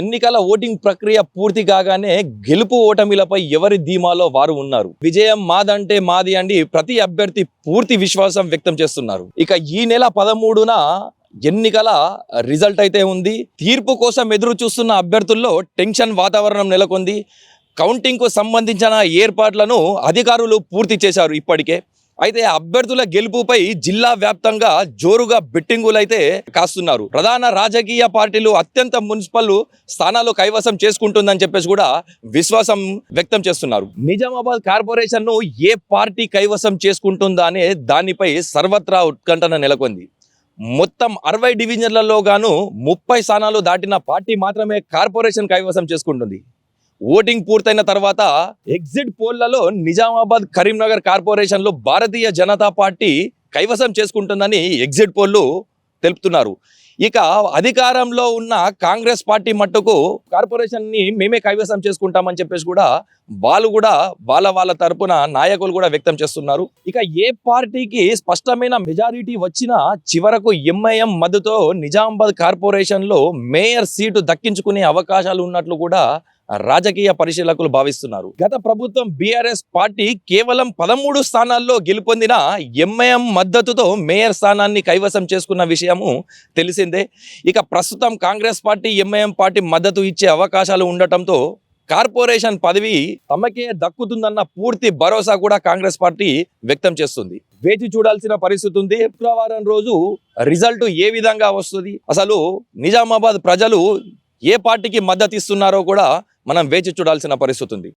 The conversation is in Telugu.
ఎన్నికల ఓటింగ్ ప్రక్రియ పూర్తి కాగానే గెలుపు ఓటమిలపై ఎవరి ధీమాలో వారు ఉన్నారు. విజయం మాదంటే మాది అని ప్రతి అభ్యర్థి పూర్తి విశ్వాసం వ్యక్తం చేస్తున్నారు. ఇక ఈ నెల 13న ఎన్నికల రిజల్ట్ అయితే ఉంది. తీర్పు కోసం ఎదురు చూస్తున్న అభ్యర్థుల్లో టెన్షన్ వాతావరణం నెలకొంది. కౌంటింగ్ కు సంబంధించిన ఏర్పాట్లను అధికారులు పూర్తి చేశారు ఇప్పటికే. అయితే అభ్యర్థుల గెలుపుపై జిల్లా వ్యాప్తంగా జోరుగా బెట్టింగులు అయితే కాస్తున్నారు. ప్రధాన రాజకీయ పార్టీలు అత్యంత మున్సిపల్ స్థానాలు కైవసం చేసుకుంటుందని చెప్పేసి కూడా విశ్వాసం వ్యక్తం చేస్తున్నారు. నిజామాబాద్ కార్పొరేషన్ ను ఏ పార్టీ కైవసం చేసుకుంటుందా అనే దానిపై సర్వత్రా ఉత్కంఠన నెలకొంది. మొత్తం 60 డివిజన్లలో గాను 30 స్థానాలు దాటిన పార్టీ మాత్రమే కార్పొరేషన్ కైవసం చేసుకుంటుంది. ఓటింగ్ పూర్తయిన తర్వాత ఎగ్జిట్ పోల్లలో నిజామాబాద్, కరీంనగర్ కార్పొరేషన్లు భారతీయ జనతా పార్టీ కైవసం చేసుకుంటుందని ఎగ్జిట్ పోల్లు తెలుపుతున్నారు. ఇక అధికారంలో ఉన్న కాంగ్రెస్ పార్టీ మట్టుకు కార్పొరేషన్ ని మేమే కైవసం చేసుకుంటామని చెప్పేసి కూడా వాళ్ళు కూడా వాళ్ళ తరపున నాయకులు కూడా వ్యక్తం చేస్తున్నారు. ఇక ఏ పార్టీకి స్పష్టమైన మెజారిటీ వచ్చినా చివరకు ఎంఐఎం మద్దతుతో నిజామాబాద్ కార్పొరేషన్ లో మేయర్ సీటు దక్కించుకునే అవకాశాలు ఉన్నట్లు కూడా రాజకీయ పరిశీలకులు భావిస్తున్నారు. గత ప్రభుత్వం బీఆర్ఎస్ పార్టీ కేవలం 13 స్థానాల్లో గెలుపొందిన ఎంఐఎం మద్దతుతో మేయర్ స్థానాన్ని కైవసం చేసుకున్న విషయము తెలిసిందే. ఇక ప్రస్తుతం కాంగ్రెస్ పార్టీ, ఎంఐఎం పార్టీ మద్దతు ఇచ్చే అవకాశాలు ఉండటంతో కార్పొరేషన్ పదవి తమకే దక్కుతుందన్న పూర్తి భరోసా కూడా కాంగ్రెస్ పార్టీ వ్యక్తం చేస్తుంది. వేచి చూడాల్సిన పరిస్థితి ఉంది. శుక్రవారం రోజు రిజల్ట్ ఏ విధంగా వస్తుంది, అసలు నిజామాబాద్ ప్రజలు ఏ పార్టీకి మద్దతు ఇస్తున్నారో కూడా మనం వేచి చూడాల్సిన పరిస్థితి ఉంది.